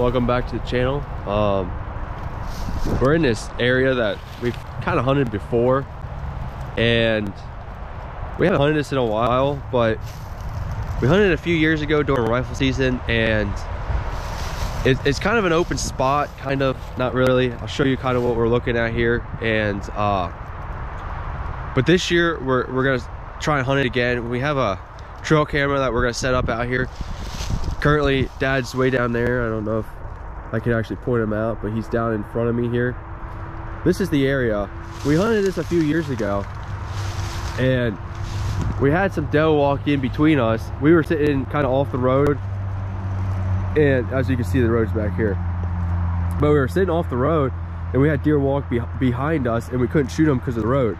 welcome back to the channel. We're in this area that we've kind of hunted before, and we haven't hunted this in a while, but we hunted a few years ago during rifle season, and it's kind of an open spot, kind of, not really. I'll show you kind of what we're looking at here. And but this year we're gonna try and hunt it again. We have a trail camera that we're gonna set up out here. Currently Dad's way down there. I don't know if I can actually point him out, but he's down in front of me here. This is the area. We hunted this a few years ago, and we had some doe walk in between us. We were sitting kind of off the road, and as you can see, the road's back here, but we were sitting off the road and we had deer walk behind us, and we couldn't shoot them because of the road.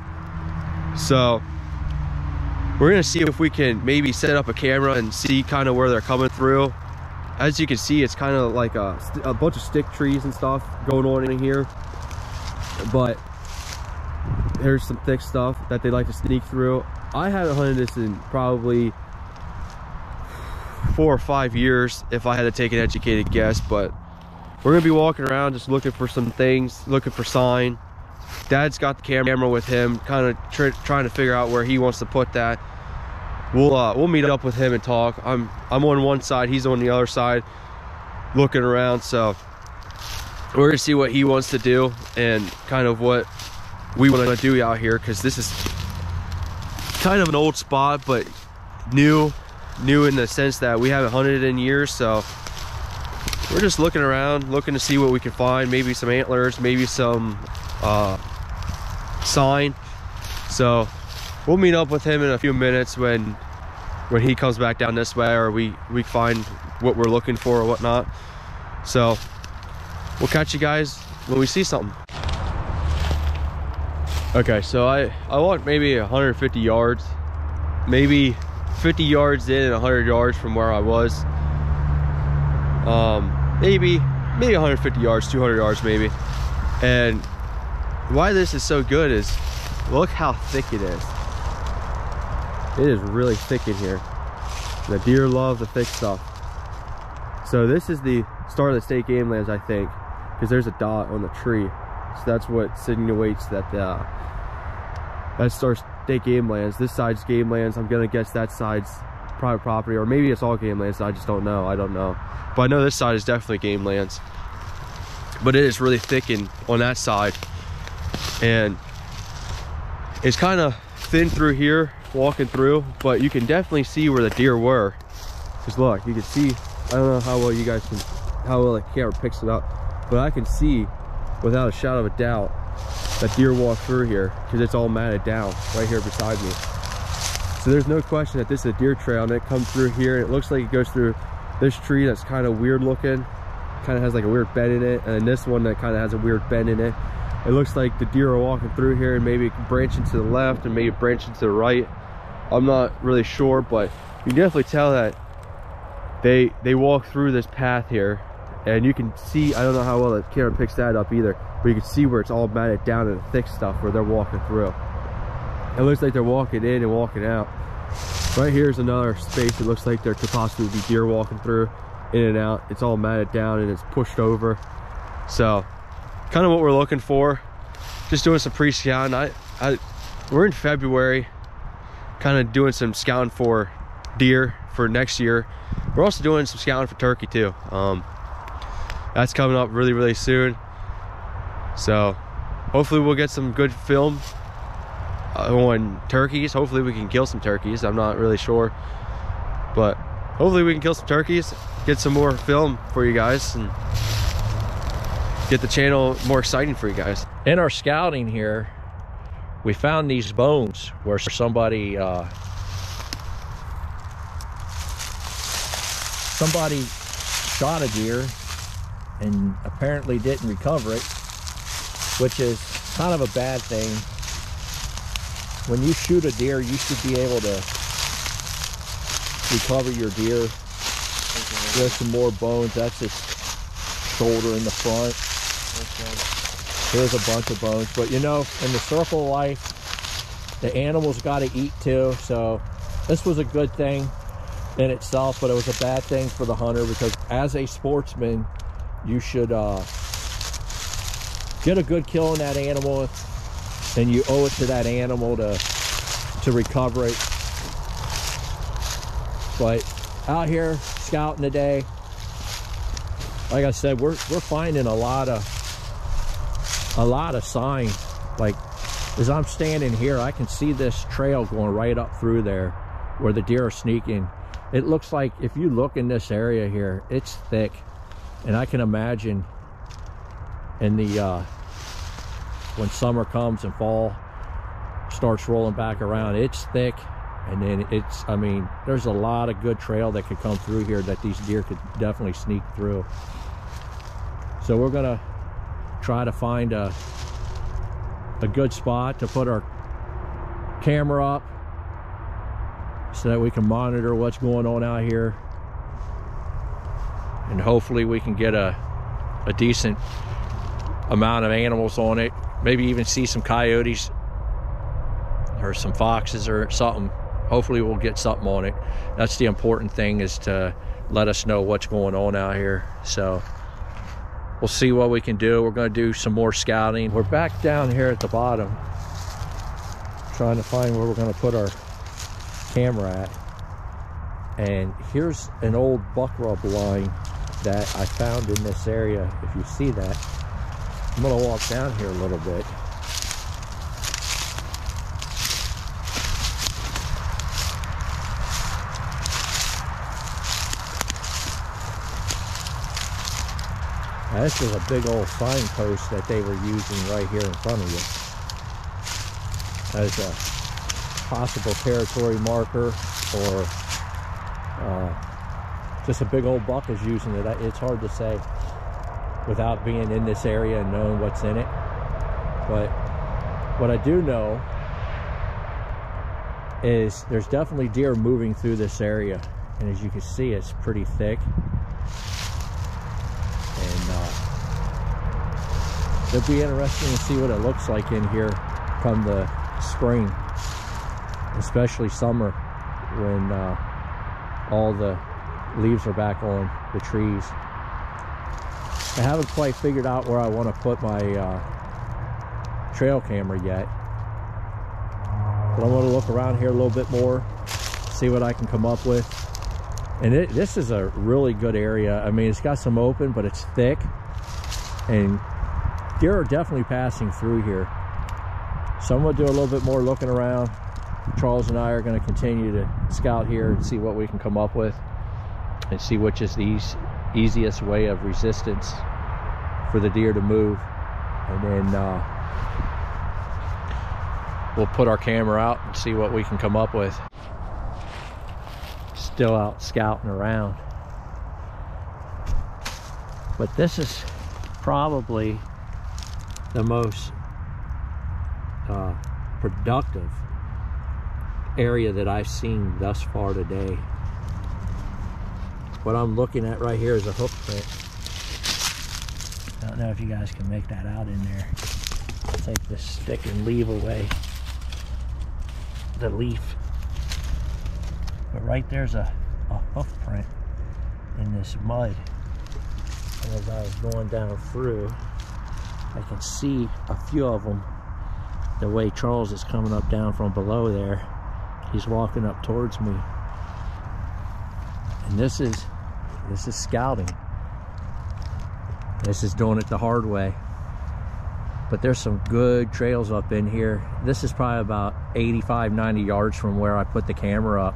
So we're gonna see if we can maybe set up a camera and see kind of where they're coming through. As you can see, it's kind of like a bunch of stick trees and stuff going on in here, but there's some thick stuff that they like to sneak through. I haven't hunted this in probably 4 or 5 years if I had to take an educated guess, but we're gonna be walking around just looking for some things, looking for sign. Dad's got the camera with him, kind of trying to figure out where he wants to put that. We'll meet up with him and talk. I'm on one side, he's on the other side, looking around. So we're gonna see what he wants to do and kind of what we want to do out here, because this is kind of an old spot, but new in the sense that we haven't hunted it in years. So we're just looking around, looking to see what we can find. Maybe some antlers, maybe some sign. So we'll meet up with him in a few minutes when he comes back down this way, or we find what we're looking for or whatnot. So we'll catch you guys when we see something. Okay, so I walked maybe 150 yards, maybe 50 yards in and 100 yards from where I was. Maybe 150 yards, 200 yards maybe. And why this is so good is, look how thick it is. It is really thick in here. The deer love the thick stuff. So this is the start of the state game lands, I think, because there's a dot on the tree. So that's what insinuates that that's our state game lands. This side's game lands. I'm gonna guess that side's private property, or maybe it's all game lands. I just don't know. I don't know. But I know this side is definitely game lands. But it is really thick on that side, and it's kind of thin through here walking through, but you can definitely see where the deer were. Because look, you can see, I don't know how well you guys can, how well the camera picks it up, but I can see without a shadow of a doubt that deer walk through here, because it's all matted down right here beside me. So there's no question that this is a deer trail, and it comes through here, and it looks like it goes through this tree that's kind of weird looking, kind of has like a weird bend in it, and this one that kind of has a weird bend in it. It looks like the deer are walking through here, and maybe branching to the left and maybe branching to the right. I'm not really sure, but you can definitely tell that they walk through this path here, and you can see, I don't know how well the camera picks that up either, but you can see where it's all matted down in the thick stuff where they're walking through. It looks like they're walking in and walking out. Right here is another space. It looks like there could possibly be deer walking through, in and out. It's all matted down and it's pushed over. So kind of what we're looking for. Just doing some pre-scouting. We're in February, kind of doing some scouting for deer for next year. We're also doing some scouting for turkey too. That's coming up really, really soon. So hopefully we'll get some good film on turkeys. Hopefully we can kill some turkeys. I'm not really sure, but hopefully we can kill some turkeys, get some more film for you guys, and get the channel more exciting for you guys. In our scouting here, we found these bones where somebody shot a deer and apparently didn't recover it, which is kind of a bad thing. When you shoot a deer, you should be able to recover your deer. There's some more bones. That's his shoulder in the front. Here's a bunch of bones. But you know, in the circle of life, the animals got to eat too. So this was a good thing in itself, but it was a bad thing for the hunter, because as a sportsman, you should get a good kill on that animal, and you owe it to that animal to recover it. But out here scouting today, like I said, we're finding a lot of signs. Like, as I'm standing here, I can see this trail going right up through there where the deer are sneaking. It looks like, if you look in this area here, it's thick. And I can imagine in the when summer comes and fall starts rolling back around, it's thick. And then it's, I mean, there's a lot of good trail that could come through here that these deer could definitely sneak through. So we're gonna try to find a good spot to put our camera up so that we can monitor what's going on out here, and hopefully we can get a decent amount of animals on it, maybe even see some coyotes or some foxes or something. Hopefully we'll get something on it. That's the important thing, is to let us know what's going on out here. So we'll see what we can do. We're going to do some more scouting. We're back down here at the bottom, trying to find where we're going to put our camera at. And here's an old buck rub line that I found in this area. If you see that, I'm going to walk down here a little bit. Now, this is a big old signpost that they were using right here in front of you as a possible territory marker, or just a big old buck is using it. It's hard to say without being in this area and knowing what's in it. But what I do know is there's definitely deer moving through this area, and as you can see, it's pretty thick. It'll be interesting to see what it looks like in here come the spring, especially summer, when all the leaves are back on the trees. I haven't quite figured out where I want to put my trail camera yet, but I want to look around here a little bit more, see what I can come up with. And this is a really good area. I mean, it's got some open, but it's thick, and deer are definitely passing through here. So I'm going to do a little bit more looking around. Charles and I are going to continue to scout here and see what we can come up with, and see which is the easiest way of resistance for the deer to move. And then we'll put our camera out and see what we can come up with. Still out scouting around. But this is probably the most productive area that I've seen thus far today. What I'm looking at right here is a hoof print. I don't know if you guys can make that out in there. I'll take this stick and leave away the leaf. But right there's a hoof print in this mud. And as I was going down through, I can see a few of them. The way Charles is coming up down from below there, he's walking up towards me. And this is scouting. This is doing it the hard way. But there's some good trails up in here. This is probably about 85, 90 yards from where I put the camera up,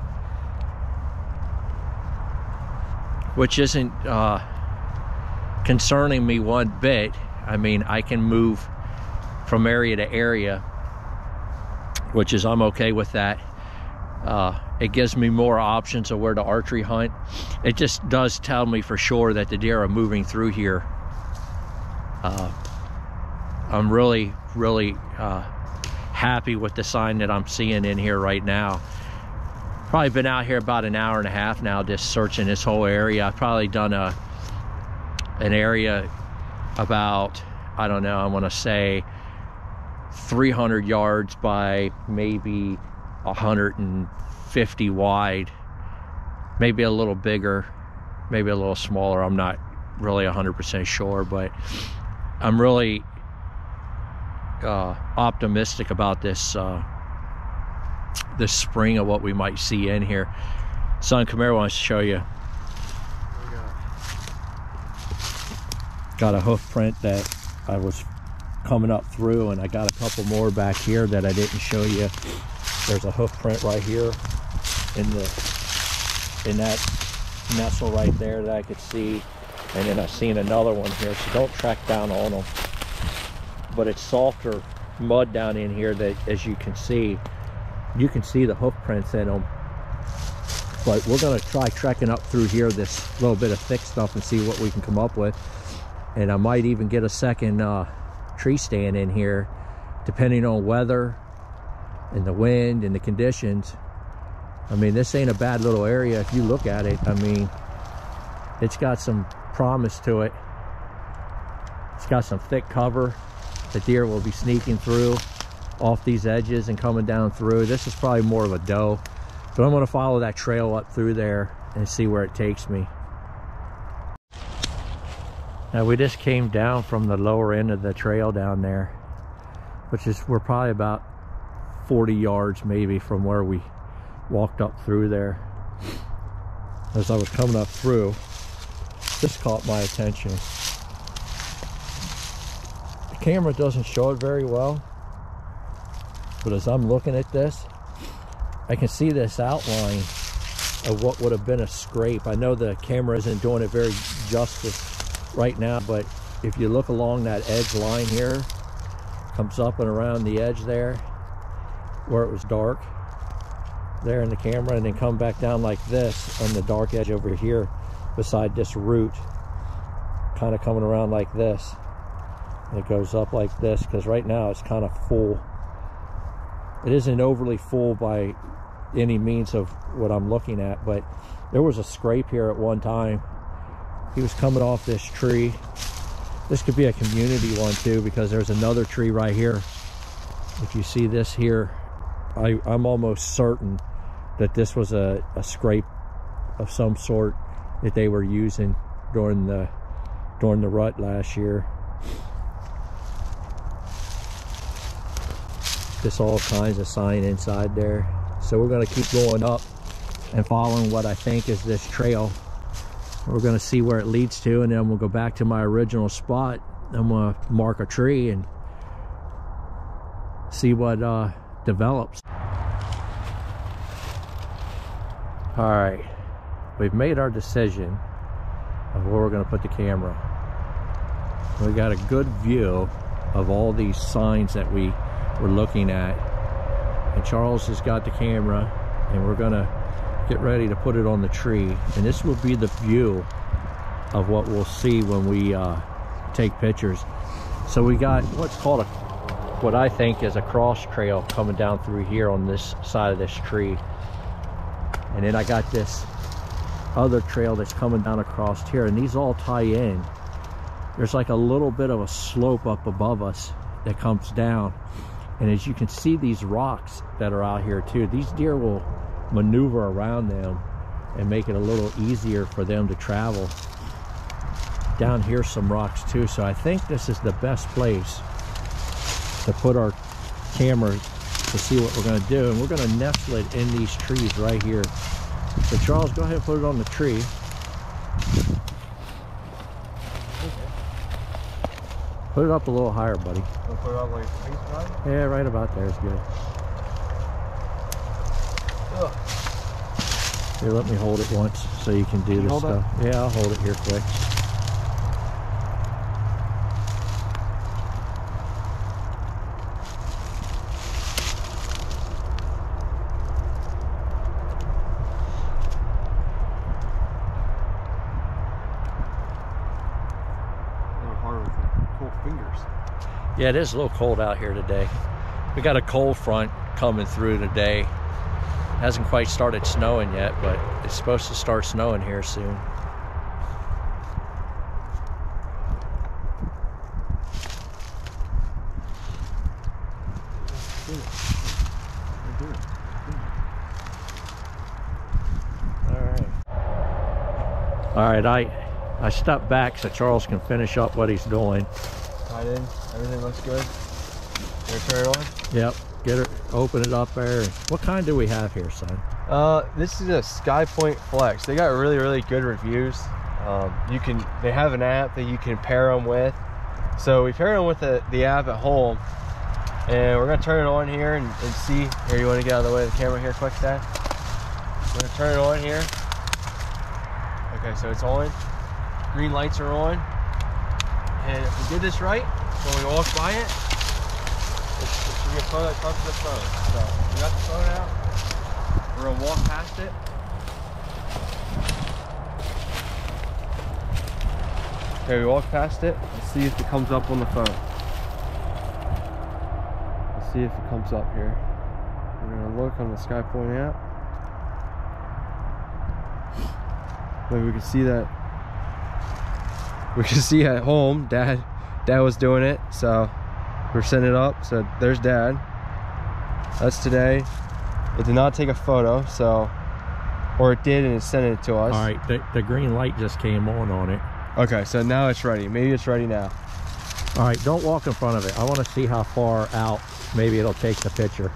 which isn't concerning me one bit. I mean, I can move from area to area, which is, I'm okay with that. It gives me more options of where to archery hunt. It just does tell me for sure that the deer are moving through here. I'm really happy with the sign that I'm seeing in here right now. Probably been out here about an hour and a half now, just searching this whole area. I've probably done an area about, I don't know, I want to say 300 yards by maybe 150 wide, maybe a little bigger, maybe a little smaller. I'm not really 100% sure, but I'm really optimistic about this this spring of what we might see in here. Son, come here, I want to show you. Got a hoof print that I was coming up through, and I got a couple more back here that I didn't show you. There's a hoof print right here in that nestle right there that I could see, and then I've seen another one here, so don't track down on them. But it's softer mud down in here that, as you can see the hoof prints in them. But we're going to try trekking up through here, this little bit of thick stuff, and see what we can come up with. And I might even get a second tree stand in here, depending on weather and the wind and the conditions. I mean, this ain't a bad little area if you look at it. I mean, it's got some promise to it. It's got some thick cover. The deer will be sneaking through off these edges and coming down through. This is probably more of a doe, but I'm going to follow that trail up through there and see where it takes me. Now, we just came down from the lower end of the trail down there, which is, we're probably about 40 yards maybe from where we walked up through there. As I was coming up through, this caught my attention. The camera doesn't show it very well, but as I'm looking at this, I can see this outline of what would have been a scrape. I know the camera isn't doing it very justice right now, but if you look along that edge line here, comes up and around the edge there where it was dark there in the camera, and then come back down like this on the dark edge over here beside this root, kind of coming around like this, and it goes up like this, because right now it's kind of full. It isn't overly full by any means of what I'm looking at, but there was a scrape here at one time. He was coming off this tree. This could be a community one too, because there's another tree right here. If you see this here, I'm almost certain that this was a scrape of some sort that they were using during the rut last year. Just all kinds of sign inside there. So we're going to keep going up and following what I think is this trail. We're going to see where it leads to, and then we'll go back to my original spot. I'm going to mark a tree and see what develops. All right, we've made our decision of where we're going to put the camera. We got a good view of all these signs that we were looking at, and Charles has got the camera, and we're going to get ready to put it on the tree, and this will be the view of what we'll see when we take pictures. So we got what's called what I think is a cross trail coming down through here on this side of this tree, and then I got this other trail that's coming down across here, and these all tie in. There's like a little bit of a slope up above us that comes down, and as you can see, these rocks that are out here too, these deer will maneuver around them and make it a little easier for them to travel. Down here some rocks too, so I think this is the best place to put our camera to see what we're going to do, and we're going to nestle it in these trees right here. So Charles, go ahead and put it on the tree. Put it up a little higher, buddy. We'll put it up like face right? Yeah, right about there is good. Ugh. Here, let me hold it once so you can do this stuff. Yeah, I'll hold it here quick. Yeah, it is a little cold out here today. We got a cold front coming through today. Hasn't quite started snowing yet, but it's supposed to start snowing here soon. All right, I stepped back so Charles can finish up what he's doing. Tied in, everything looks good. You gonna turn it on? Yep, get it, open it up there. What kind do we have here, son? This is a SkyPoint Flex. They got really good reviews. They have an app that you can pair them with. So we paired them with the app at home, and we're gonna turn it on here and see. Here, you want to get out of the way of the camera here quick, Dad? We're gonna turn it on here. Okay, so it's on. Green lights are on. And if we did this right, when we walk by it, it should be a phone that comes to the phone. So we got the phone out. We're gonna walk past it. Okay, we walk past it. Let's see if it comes up on the phone. Let's see if it comes up here. We're gonna look on the SkyPoint app. Maybe we can see that. We can see at home, Dad was doing it, so we're setting it up. So there's Dad. That's today. It did not take a photo, so, or it did and it sent it to us. All right, the green light just came on it. Okay, so now it's ready. Maybe it's ready now. All right, don't walk in front of it. I want to see how far out maybe it'll take the picture.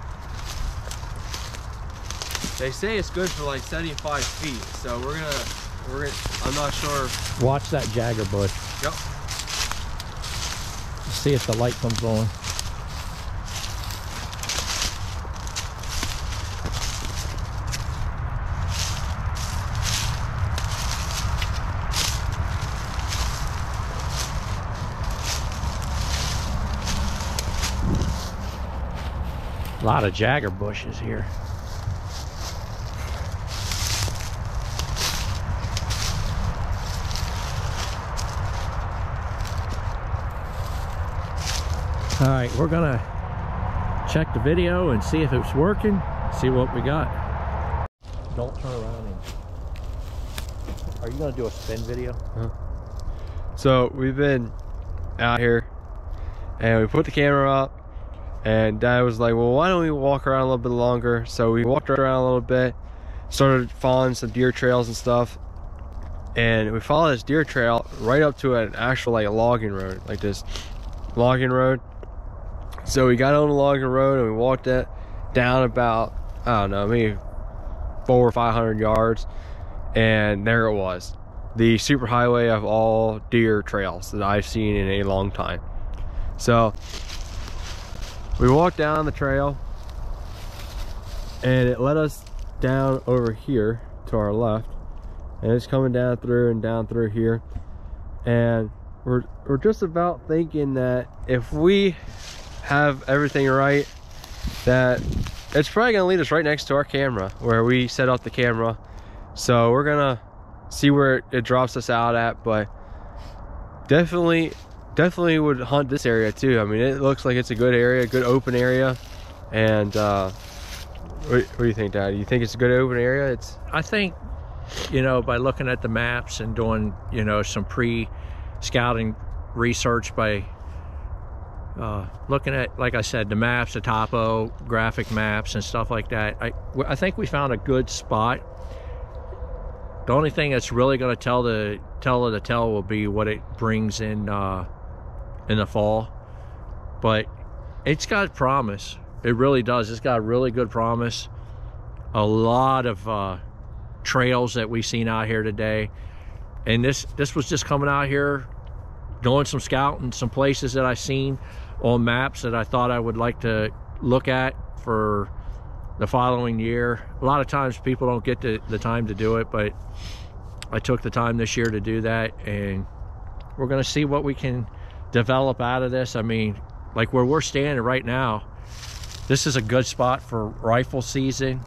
They say it's good for like 75 feet, so we're gonna, I'm not sure. Watch that Jagger bush. Yep. See if the light comes on. A lot of Jagger bushes here. All right, we're gonna check the video and see if it's working, see what we got. Don't turn around and... Are you gonna do a spin video? So we've been out here and we put the camera up, and Dad was like, well, why don't we walk around a little bit longer? So we walked around a little bit, started following some deer trails and stuff, and we followed this deer trail right up to an actual like logging road, like this logging road. So we got on the logging road and we walked it down about, I don't know, maybe 400 or 500 yards, and there it was, the super highway of all deer trails that I've seen in a long time. So we walked down the trail and it led us down over here to our left, and it's coming down through and down through here, and we're just about thinking that if we have everything right, that it's probably gonna lead us right next to our camera where we set up the camera. So we're gonna see where it drops us out at, but definitely would hunt this area too. I mean, it looks like it's a good area, good open area. And what do you think, Dad? Do you think it's a good open area? I think, you know, by looking at the maps and doing, you know, some pre-scouting research by looking at, like I said, the maps, the topographic maps and stuff like that, I think we found a good spot. The only thing that's really going to tell the tale will be what it brings in the fall, but it's got promise. It really does. It's got really good promise. A lot of trails that we've seen out here today, and this was just coming out here doing some scouting, some places that I've seen on maps that I thought I would like to look at for the following year. A lot of times people don't get the time to do it, but I took the time this year to do that, and we're going to see what we can develop out of this. I mean, like where we're standing right now, this is a good spot for rifle season.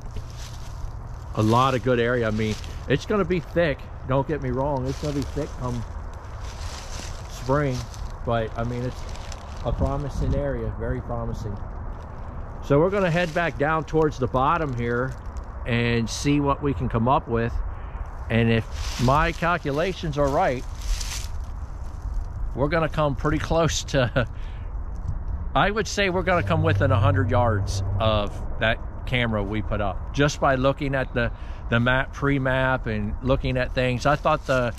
A lot of good area. I mean, it's going to be thick, don't get me wrong, it's going to be thick come spring, but I mean, it's a promising area, very promising. So we're going to head back down towards the bottom here and see what we can come up with. And if my calculations are right, we're going to come pretty close to, I would say we're going to come within 100 yards of that camera we put up, just by looking at the map, pre-map, and looking at things. I thought the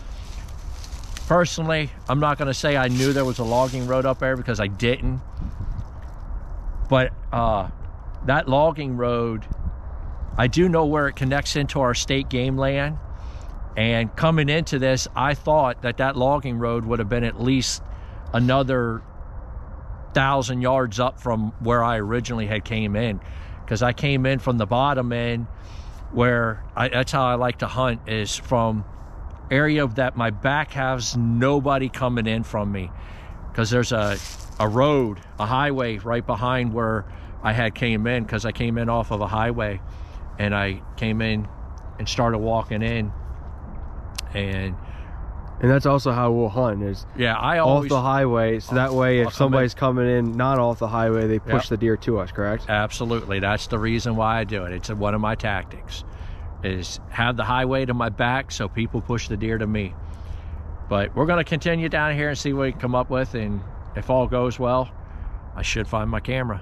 Personally, I'm not going to say I knew there was a logging road up there because I didn't. But that logging road, I do know where it connects into our state game land. And coming into this, I thought that that logging road would have been at least another 1,000 yards up from where I originally had came in, because I came in from the bottom end, where that's how I like to hunt, is from area that my back has nobody coming in from me, because there's a road, a highway right behind where I had came in, because I came in off of a highway, and I came in and started walking in. And that's also how we'll hunt, is I always off the highway, so that way if somebody's coming in not off the highway, they push the deer to us, correct? Absolutely. That's the reason why I do it. It's one of my tactics, is have the highway to my back so people push the deer to me. But we're going to continue down here and see what we can come up with, and if all goes well, I should find my camera.